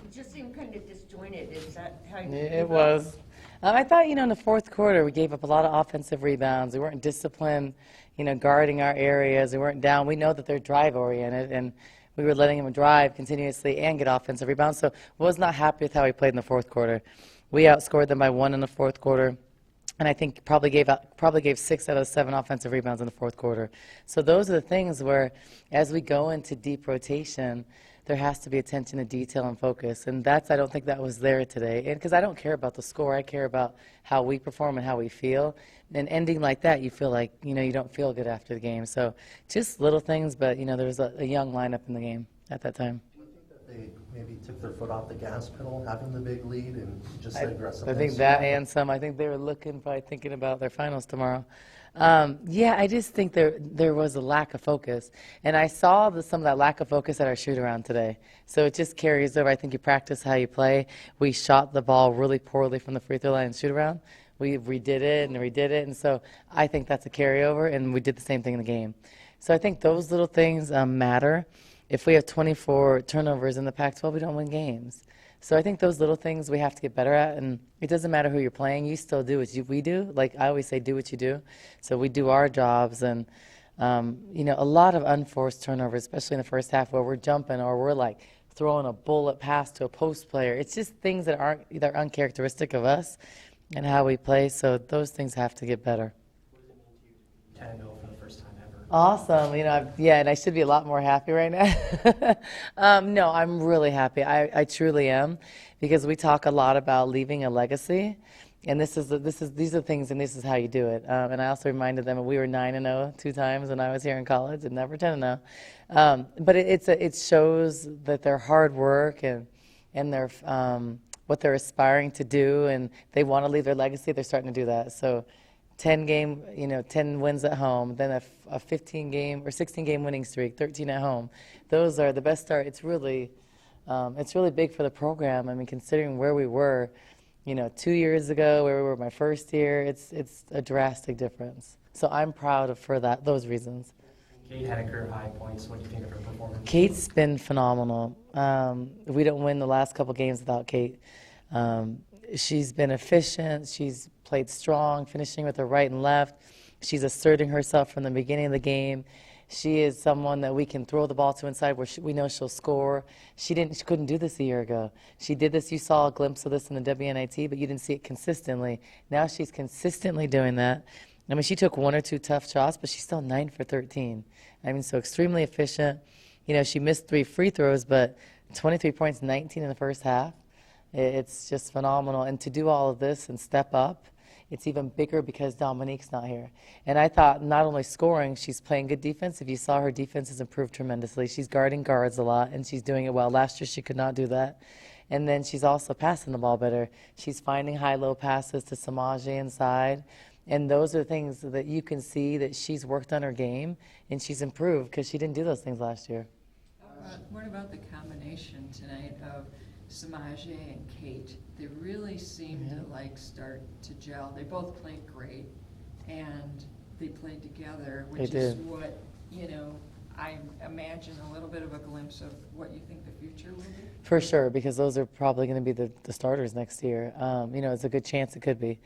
It just seemed kind of disjointed. Is that how you It was. I thought, in the fourth quarter, we gave up a lot of offensive rebounds. We weren't disciplined, guarding our areas. We weren't down. We know that they're drive-oriented, and we were letting them drive continuously and get offensive rebounds. So was not happy with how we played in the fourth quarter. We outscored them by 1 in the fourth quarter. And I think probably gave 6 out of 7 offensive rebounds in the fourth quarter. So those are the things where, as we go into deep rotation, there has to be attention to detail and focus. And I don't think that was there today. And because I don't care about the score, I care about how we perform and how we feel. And ending like that, you feel like, you don't feel good after the game. So just little things, but, there was a young lineup in the game at that time. Do you think that they maybe took their foot off the gas pedal, having the big lead, and just aggressive? I think that and some. I think they were probably thinking about their finals tomorrow. Yeah, I just think there was a lack of focus. And I saw some of that lack of focus at our shoot-around today. So it just carries over. I think you practice how you play. We shot the ball really poorly from the free throw line and shoot-around. We redid it and redid it. And so I think that's a carryover, and we did the same thing in the game. So I think those little things matter. If we have 24 turnovers in the Pac-12, we don't win games. So I think those little things we have to get better at, and it doesn't matter who you're playing. You still do what we do. Like I always say, do what you do. So we do our jobs, and a lot of unforced turnovers, especially in the first half, where we're jumping or we're like throwing a bullet pass to a post player. It's just things that are uncharacteristic of us and how we play. So those things have to get better. What does it mean to you 10-0 for the first time ever? Awesome. And I should be a lot more happy right now. No, I'm really happy. I truly am, because we talk a lot about leaving a legacy, and these are things, and this is how you do it. And I also reminded them that we were 9-0 2 times when I was here in college, and never 10-0. But it shows that their hard work and their what they're aspiring to do, and they want to leave their legacy. They're starting to do that. So 10 wins at home, then a 15-game or 16-game winning streak, 13 at home. Those are the best start. It's really big for the program. I mean, considering where we were, 2 years ago, where we were my first year, it's a drastic difference. So I'm proud for those reasons. Kate had a career high points. What do you think of her performance? Kate's been phenomenal. We don't win the last couple games without Kate. She's been efficient. She's played strong, finishing with her right and left. She's asserting herself from the beginning of the game. She is someone that we can throw the ball to inside where we know she'll score. She couldn't do this a year ago. She did this. You saw a glimpse of this in the WNIT, but you didn't see it consistently. Now she's consistently doing that. I mean, she took 1 or 2 tough shots, but she's still 9 for 13. I mean, so extremely efficient. She missed 3 free throws, but 23 points, 19 in the first half. It's just phenomenal. And to do all of this and step up, it's even bigger because Dominique's not here. And I thought not only scoring, she's playing good defense. If you saw, her defense has improved tremendously. She's guarding guards a lot, and she's doing it well. Last year she could not do that. And then she's also passing the ball better. She's finding high-low passes to Samaje inside. And those are things that you can see that she's worked on her game, and she's improved because she didn't do those things last year. What about the combination tonight of Samaje and Kate? They really seem to start to gel. They both played great, and they played together, which is what, I imagine a little bit of a glimpse of what you think the future will be. For sure, because those are probably going to be the starters next year. It's a good chance it could be.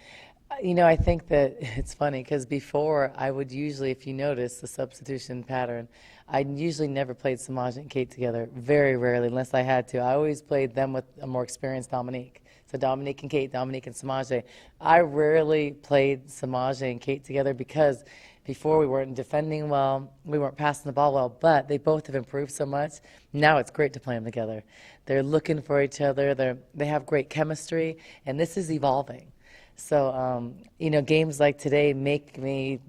I think that it's funny because before I would usually, if you notice the substitution pattern, I usually never played Samaje and Kate together, very rarely, unless I had to. I always played them with a more experienced Dominique. So Dominique and Kate, Dominique and Samaje. I rarely played Samaje and Kate together because before we weren't defending well, we weren't passing the ball well, but they both have improved so much. Now it's great to play them together. They're looking for each other. They have great chemistry, and this is evolving. So, games like today make me,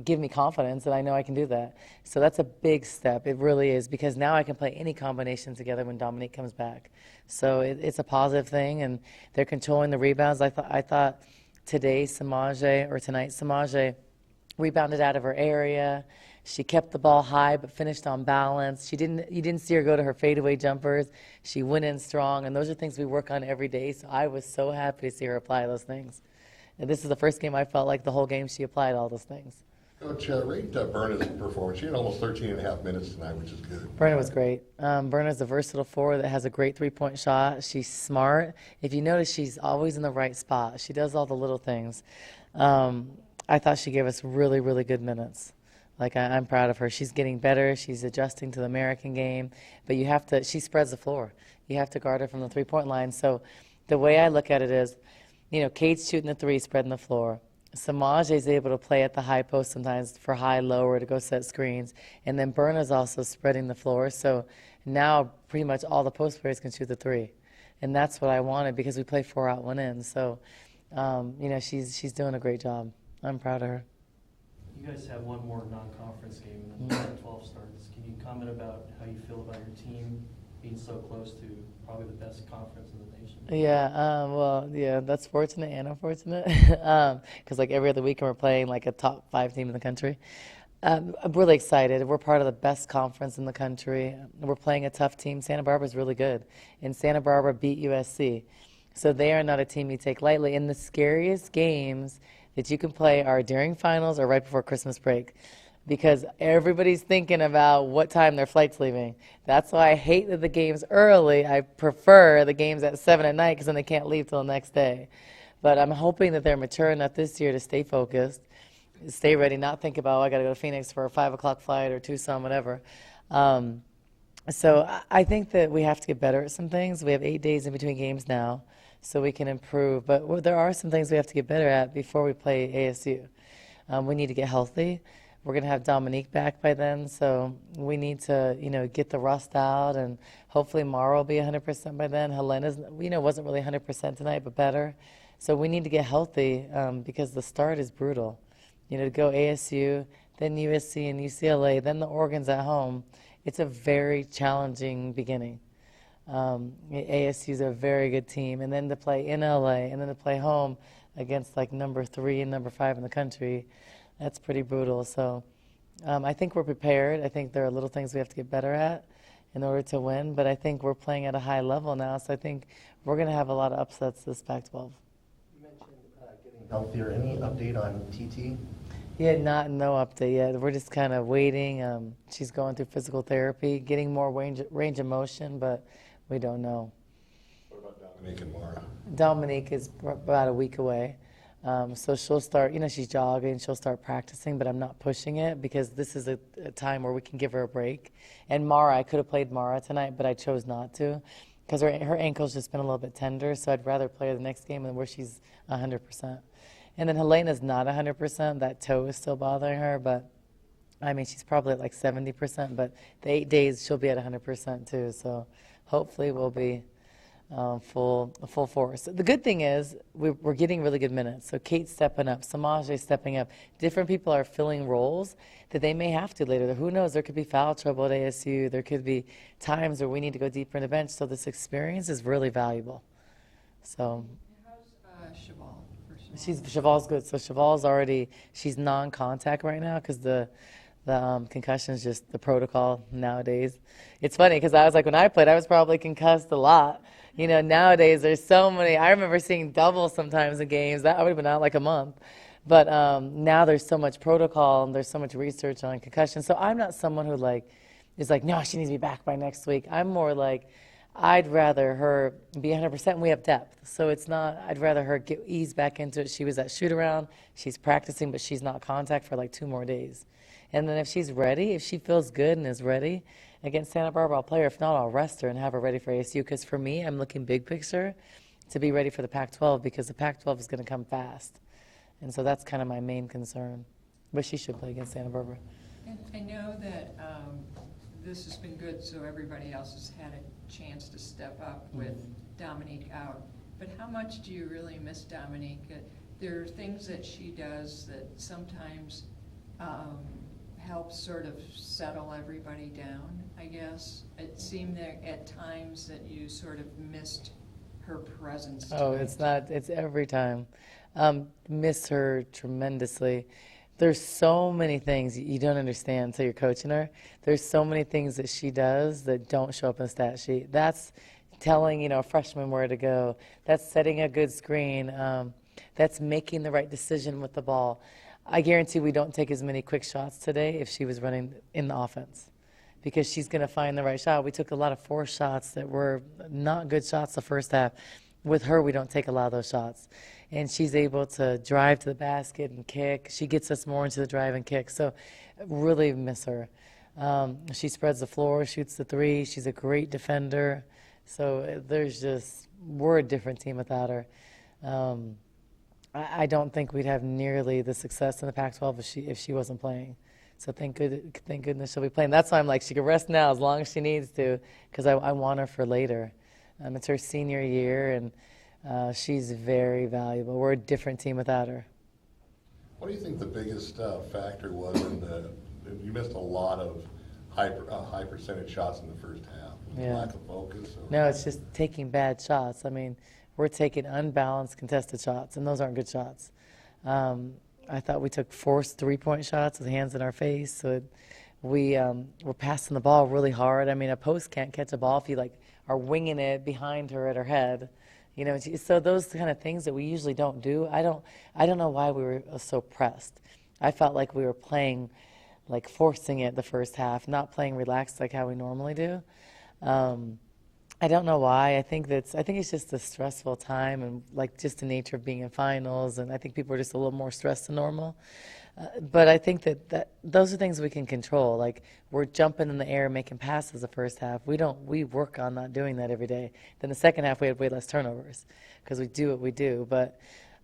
give me confidence, and I know I can do that. So that's a big step. It really is, because now I can play any combination together when Dominique comes back. So it's a positive thing, and they're controlling the rebounds. I thought tonight Samaje rebounded out of her area. She kept the ball high but finished on balance. You didn't see her go to her fadeaway jumpers. She went in strong, and those are things we work on every day. So I was so happy to see her apply those things. And this is the first game I felt like the whole game she applied all those things. Coach, rate Berna's performance. She had almost 13 and a half minutes tonight, which is good. Berna was great. Berna's a versatile forward that has a great three-point shot. She's smart. If you notice, she's always in the right spot. She does all the little things. I thought she gave us really, really good minutes. Like, I'm proud of her. She's getting better. She's adjusting to the American game. But you have to, she spreads the floor. You have to guard her from the three-point line. So the way I look at it is, you know, Kate's shooting the three, spreading the floor. Samaje is able to play at the high post sometimes for high, low, or to go set screens. And then Berna's also spreading the floor. So now pretty much all the post players can shoot the three. And that's what I wanted because we play 4 out, 1 in. So, you know, she's doing a great job. I'm proud of her. You guys have one more non-conference game and then the Pac-12 starts. Can you comment about how you feel about your team being so close to probably the best conference in the nation? Yeah, well, yeah, that's fortunate and unfortunate. Because like every other weekend we're playing like a top 5 team in the country. I'm really excited. We're part of the best conference in the country. We're playing a tough team. Santa Barbara's really good. And Santa Barbara beat USC. So they are not a team you take lightly. And the scariest games that you can play are during finals or right before Christmas break, because everybody's thinking about what time their flight's leaving. That's why I hate that the game's early. I prefer the games at 7 at night because then they can't leave till the next day. But I'm hoping that they're mature enough this year to stay focused, stay ready, not think about, oh, I got to go to Phoenix for a 5 o'clock flight or Tucson, whatever. So I think that we have to get better at some things. We have 8 days in between games now, so we can improve. But there are some things we have to get better at before we play ASU. We need to get healthy. We're going to have Dominique back by then, so we need to, you know, get the rust out, and hopefully Mara will be 100% by then. Helena's, you know, wasn't really 100% tonight, but better. So we need to get healthy because the start is brutal. You know, to go ASU, then USC and UCLA, then the Oregons at home. It's a very challenging beginning. ASU is a very good team, and then to play in LA, and then to play home against like number 3 and number 5 in the country, that's pretty brutal. So I think we're prepared. I think there are little things we have to get better at in order to win, but I think we're playing at a high level now, so I think we're going to have a lot of upsets this Pac-12. You mentioned getting healthier. Any update on TT? Yeah, no update yet. We're just kind of waiting. She's going through physical therapy, getting more range of motion, but we don't know. What about Dominique and Mara? Dominique is about a week away. So she'll start, you know, she's jogging, she'll start practicing, but I'm not pushing it because this is a time where we can give her a break. And Mara, I could have played Mara tonight, but I chose not to because her ankle's just been a little bit tender, so I'd rather play her the next game where she's 100%. And then Helena's not 100%. That toe is still bothering her, but I mean, she's probably at like 70%, but the 8 days she'll be at 100% too. So hopefully we'll be full force. The good thing is we're getting really good minutes. So Kate's stepping up, Samaje stepping up. Different people are filling roles that they may have to later. Who knows? There could be foul trouble at ASU. There could be times where we need to go deeper in the bench. So this experience is really valuable. So. How's Cheval? Cheval's good. So Cheval's already, she's non-contact right now because the concussion is just the protocol nowadays. It's funny because I was like, when I played, I was probably concussed a lot. You know, nowadays there's so many. I remember seeing double sometimes in games. That I would have been out like a month. But now there's so much protocol and there's so much research on concussion. So I'm not someone who like is like, no, she needs to be back by next week. I'm more like, I'd rather her be 100% and we have depth. So it's not, I'd rather her ease back into it. She was at shoot around, she's practicing, but she's not contact for like 2 more days. And then if she's ready, if she feels good and is ready against Santa Barbara, I'll play her. If not, I'll rest her and have her ready for ASU. Because for me, I'm looking big picture to be ready for the Pac-12 because the Pac-12 is going to come fast. And so that's kind of my main concern. But she should play against Santa Barbara. And I know that this has been good, so everybody else has had a chance to step up with Dominique out. But how much do you really miss Dominique? There are things that she does that sometimes help sort of settle everybody down, I guess. It seemed that at times that you sort of missed her presence. Oh, tonight. it's not, it's every time. Miss her tremendously. There's so many things you don't understand until you're coaching her. There's so many things that she does that don't show up in the stat sheet. That's telling, you know, a freshman where to go. That's setting a good screen. That's making the right decision with the ball. I guarantee we don't take as many quick shots today if she was running in the offense, because she's going to find the right shot. We took a lot of forced shots that were not good shots the first half. With her, we don't take a lot of those shots. And she's able to drive to the basket and kick. She gets us more into the drive and kick. So really miss her. She spreads the floor, shoots the three. She's a great defender. So we're a different team without her. I don't think we'd have nearly the success in the Pac-12 if she wasn't playing. So thank goodness she'll be playing. That's why I'm like, she can rest now as long as she needs to, because I want her for later. It's her senior year, and she's very valuable. We're a different team without her. What do you think the biggest factor was you missed a lot of high percentage shots in the first half? Yeah. Lack of focus? Or? No, it's just taking bad shots. I mean, we're taking unbalanced contested shots, and those aren't good shots. I thought we took forced three-point shots with hands in our face. So we're passing the ball really hard. I mean, a post can't catch a ball if you are winging it behind her at her head. You know, so those kind of things that we usually don't do. I don't know why we were so pressed. I felt like we were playing, forcing it the first half, not playing relaxed like how we normally do. I don't know why. I think it's just a stressful time, and just the nature of being in finals, and I think people are just a little more stressed than normal. But I think that those are things we can control. We're jumping in the air, making passes the first half. We work on not doing that every day. Then the second half we had way less turnovers because we do what we do. But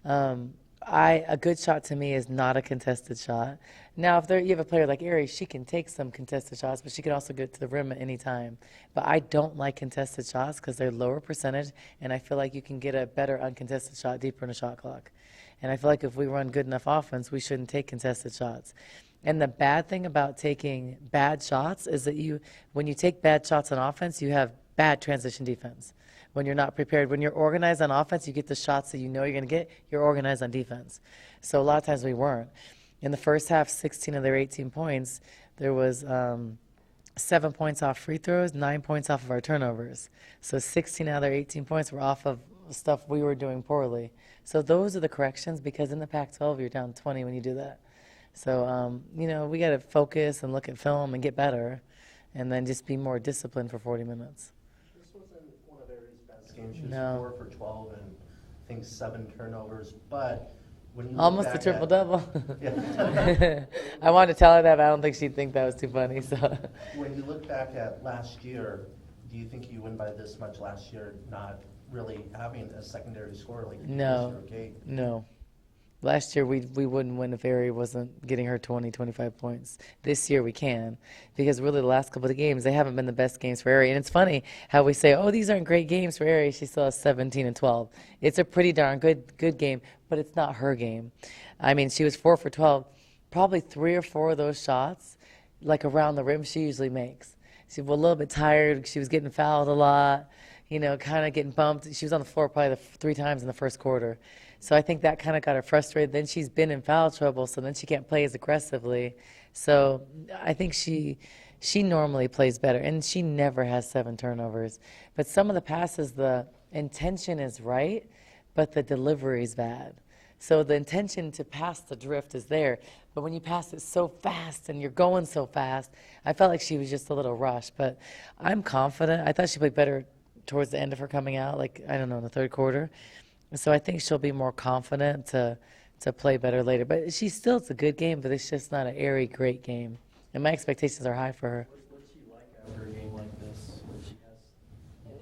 a good shot to me is not a contested shot. Now, if you have a player like Aries, she can take some contested shots, but she can also get to the rim at any time. But I don't like contested shots because they're lower percentage, and I feel like you can get a better uncontested shot deeper in the shot clock. And I feel like if we run good enough offense, we shouldn't take contested shots. And the bad thing about taking bad shots is that when you take bad shots on offense, you have bad transition defense. When you're not prepared, when you're organized on offense, you get the shots that you know you're going to get. You're organized on defense. So a lot of times we weren't. In the first half, 16 of their 18 points, there was 7 points off free throws, 9 points off of our turnovers. So 16 out of their 18 points were off of stuff we were doing poorly. So those are the corrections, because in the Pac-12, you're down 20 when you do that. So, we got to focus and look at film and get better, and then just be more disciplined for 40 minutes. This wasn't one of Aries' best games. She was No. 4 for 12 and I think 7 turnovers. But when you look Almost a back triple-double. Yeah. I wanted to tell her that, but I don't think she'd think that was too funny. So When you look back at last year, do you think you win by this much last year, not really having a secondary scorer like you did No. this year, Kate? No. Last year, we wouldn't win if Aerie wasn't getting her 20, 25 points. This year, we can, because really the last couple of games, they haven't been the best games for Aerie. And it's funny how we say, oh, these aren't great games for Aerie. She still has 17 and 12. It's a pretty darn good game, but it's not her game. I mean, she was 4 for 12. Probably 3 or 4 of those shots, around the rim, she usually makes. She was a little bit tired. She was getting fouled a lot, kind of getting bumped. She was on the floor probably 3 times in the first quarter. So I think that kind of got her frustrated. Then she's been in foul trouble, so then she can't play as aggressively. So I think she normally plays better, and she never has 7 turnovers. But some of the passes, the intention is right, but the delivery is bad. So the intention to pass the drift is there, but when you pass it so fast and you're going so fast, I felt like she was just a little rushed. But I'm confident. I thought she played better towards the end of her coming out, in the third quarter. So I think she'll be more confident to play better later. But it's a good game, but it's just not an airy, great game. And my expectations are high for her. What's she like after a game like this, when she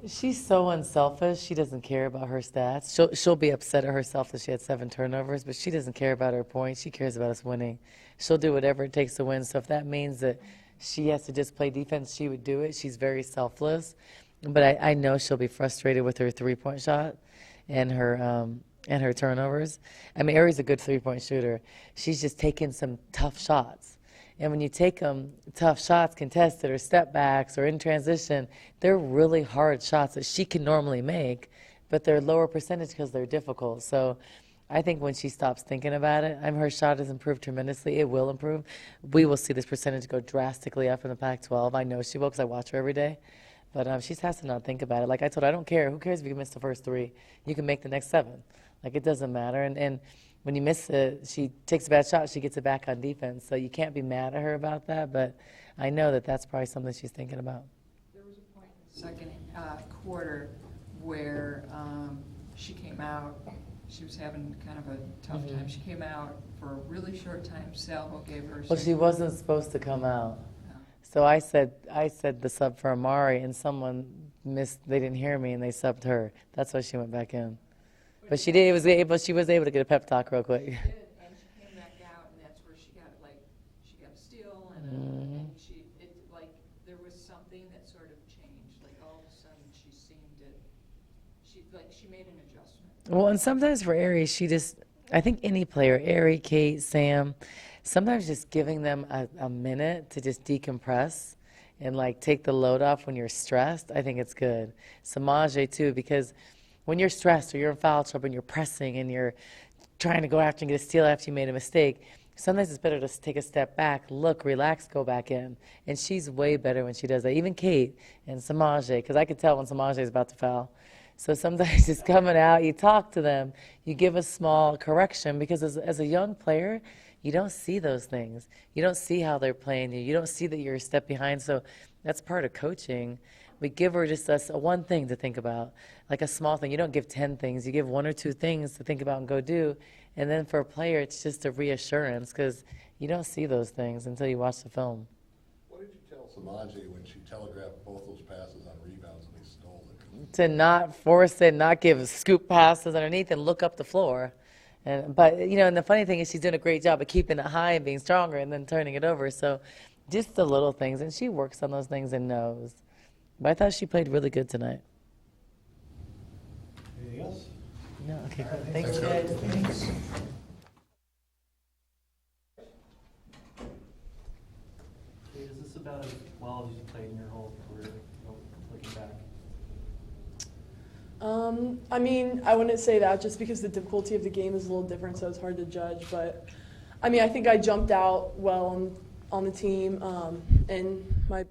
has? She's so unselfish. She doesn't care about her stats. She'll be upset at herself that she had 7 turnovers, but she doesn't care about her points. She cares about us winning. She'll do whatever it takes to win. So if that means that she has to just play defense, she would do it. She's very selfless. But I know she'll be frustrated with her 3-point shot and her turnovers. I mean, Aerie's a good 3-point shooter. She's just taking some tough shots. And when you take tough shots, contested or step backs or in transition, they're really hard shots that she can normally make, but they're lower percentage because they're difficult. So I think when she stops thinking about it, her shot has improved tremendously. It will improve. We will see this percentage go drastically up in the Pac-12. I know she will because I watch her every day. But she has to not think about it. Like I told her, I don't care. Who cares if you miss the first 3? You can make the next 7. It doesn't matter. And when you miss it, she takes a bad shot, she gets it back on defense. So you can't be mad at her about that, but I know that that's probably something she's thinking about. There was a point in the second quarter where she came out, she was having kind of a tough time. She came out for a really short time. Salvo gave her. Well, she wasn't supposed to come out. So I said the sub for Amari, and someone missed. They didn't hear me, and they subbed her. That's why she went back in. But she did. She was able to get a pep talk real quick. She did, and she came back out, and that's where she got a steal, and there was something that sort of changed. Like all of a sudden, she seemed to, she made an adjustment. Well, and sometimes for Aries, I think any player, Ari, Kate, Sam, sometimes just giving them a minute to just decompress and take the load off when you're stressed, I think it's good. Samaje too, because when you're stressed or you're in foul trouble and you're pressing and you're trying to go after and get a steal after you made a mistake, sometimes it's better to take a step back, look, relax, go back in. And she's way better when she does that. Even Kate and Samaje, because I could tell when Samaje is about to foul. So sometimes just coming out, you talk to them, you give a small correction, because as a young player, you don't see those things. You don't see how they're playing you. You don't see that you're a step behind. So that's part of coaching. We give her just one thing to think about, like a small thing. You don't give 10 things. You give 1 or 2 things to think about and go do. And then for a player, it's just a reassurance, because you don't see those things until you watch the film. What did you tell Samaje when she telegraphed both those passes on rebounds and they stole it? To not force it, not give scoop passes underneath, and look up the floor. But and the funny thing is she's doing a great job of keeping it high and being stronger and then turning it over. So just the little things, and she works on those things and knows. But I thought she played really good tonight. Anything else? No, okay, All right, thanks, thanks, guys. Thanks. Kate, is this about as well as you played in your whole career, looking back? I mean, I wouldn't say that just because the difficulty of the game is a little different, so it's hard to judge. But, I mean, I think I jumped out well on the team, and my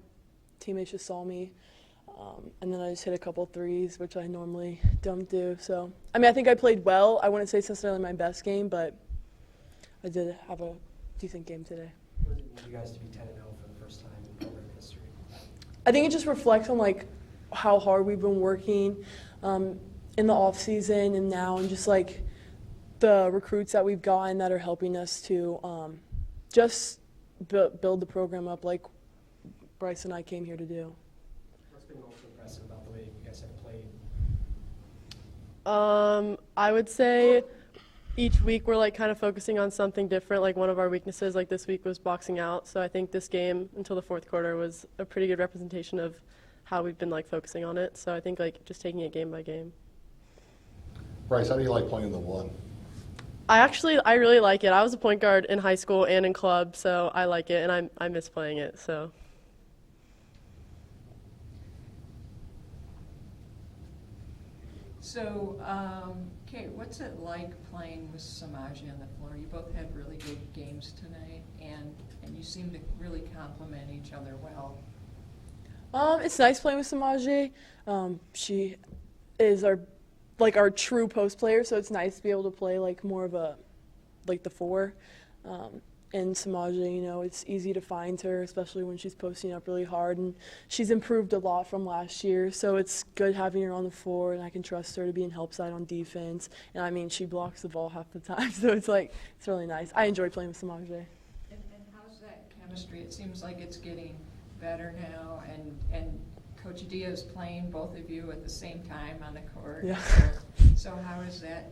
teammates just saw me. And then I just hit a couple threes, which I normally don't do. So, I mean, I think I played well. I wouldn't say it's necessarily my best game, but I did have a decent game today. What does it mean to you guys to be 10-0 for the first time in program history? I think it just reflects on how hard we've been working in the off season and now, and just the recruits that we've gotten that are helping us to just build the program up like Bryce and I came here to do. What's been most impressive about the way you guys have played? I would say each week we're kind of focusing on something different. Like one of our weaknesses this week was boxing out. So I think this game until the fourth quarter was a pretty good representation of how we've been focusing on it. So I think just taking it game by game. Bryce, how do you like playing the 1? I really like it. I was a point guard in high school and in club, so I like it, and I miss playing it. So. So, Kate, what's it like playing with Samaje on the floor? You both had really good games tonight, and you seem to really complement each other well. It's nice playing with Samaje. She is our true post player, so it's nice to be able to play more of the 4. And Samaje, it's easy to find her, especially when she's posting up really hard. And she's improved a lot from last year, so it's good having her on the floor, and I can trust her to be in help side on defense. And I mean, she blocks the ball half the time, so it's really nice. I enjoy playing with Samaje. And how's that chemistry? It seems like it's getting better now, and Coach Diaz playing both of you at the same time on the court. Yeah. So how has that,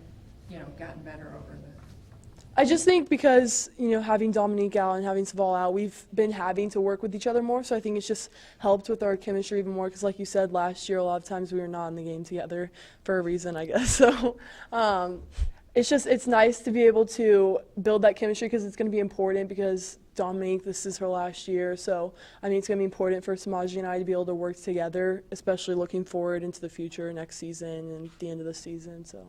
gotten better over the? I just think because, having Dominique out and having Saval out, we've been having to work with each other more. So I think it's just helped with our chemistry even more because, like you said, last year a lot of times we were not in the game together for a reason, I guess. So it's nice to be able to build that chemistry because it's going to be important because Dominique, this is her last year. So, I mean, it's going to be important for Samaje and I to be able to work together, especially looking forward into the future next season and the end of the season. So.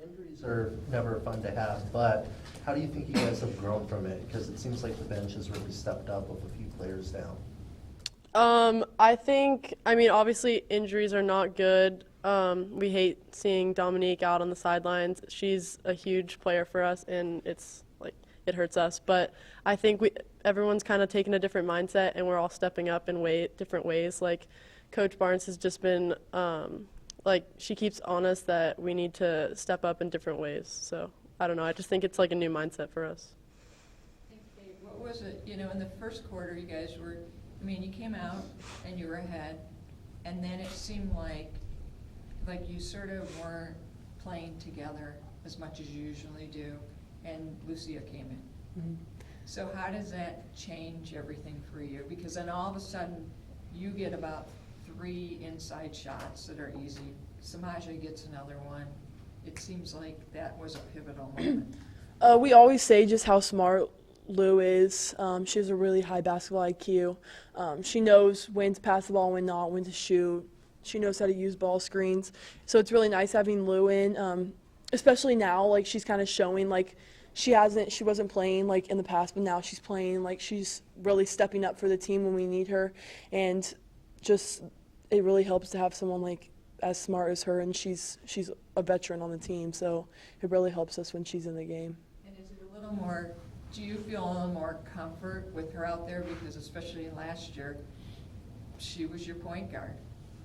Injuries are never fun to have, but how do you think you guys have grown from it? Because it seems like the bench has really stepped up with a few players now. I think, obviously injuries are not good We hate seeing Dominique out on the sidelines. She's a huge player for us, and it's like it hurts us. But I think everyone's kind of taken a different mindset, and we're all stepping up in different ways. Like Coach Barnes has just been like she keeps on us that we need to step up in different ways. So I don't know. I just think it's like a new mindset for us. What was it, in the first quarter, you guys were, you came out and you were ahead, and then it seemed like you sort of weren't playing together as much as you usually do, and Lucia came in. Mm-hmm. So how does that change everything for you? Because then all of a sudden, you get about 3 inside shots that are easy. Samaje gets another one. It seems like that was a pivotal moment. We always say just how smart Lou is. She has a really high basketball IQ. She knows when to pass the ball, when not, when to shoot. She knows how to use ball screens. So it's really nice having Lou in, especially now. Like she's kind of showing she wasn't playing in the past, but now she's playing. She's really stepping up for the team when we need her, and just it really helps to have someone as smart as her, and she's a veteran on the team. So it really helps us when she's in the game. And is it a little more? Do you feel a little more comfort with her out there? Because especially last year, she was your point guard,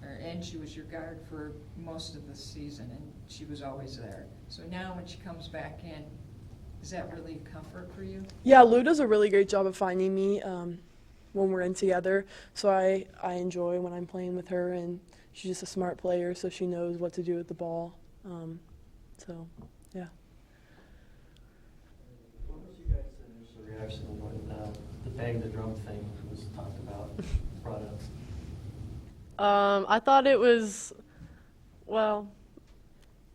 and she was your guard for most of the season, and she was always there. So now when she comes back in, is that really comfort for you? Yeah, Lou does a really great job of finding me when we're in together. So I enjoy when I'm playing with her, and she's just a smart player, so she knows what to do with the ball. So, yeah. What was you guys' initial reaction when the bang the drum thing was talked about, brought up? I thought it was,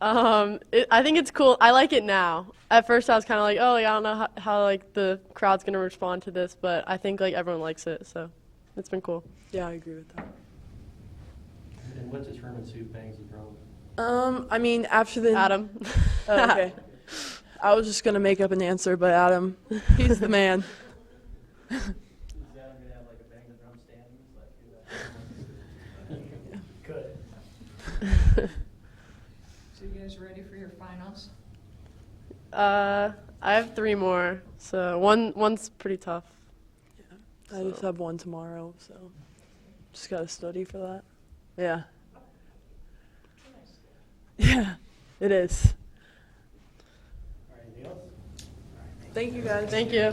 I think it's cool. I like it now. At first I was kind of like, I don't know how the crowd's going to respond to this, but I think everyone likes it, so it's been cool. Yeah, I agree with that. And what determines who bangs the drum? After the Adam. Oh, okay. I was just gonna make up an answer, but Adam, he's the man. Is Adam going to have a bang the drum standings? Good. So you guys ready for your finals? I have 3 more, so one's pretty tough. I just have one tomorrow, so just gotta study for that. Yeah. Yeah, it is. All right, anything else? Thank you guys. Thank you.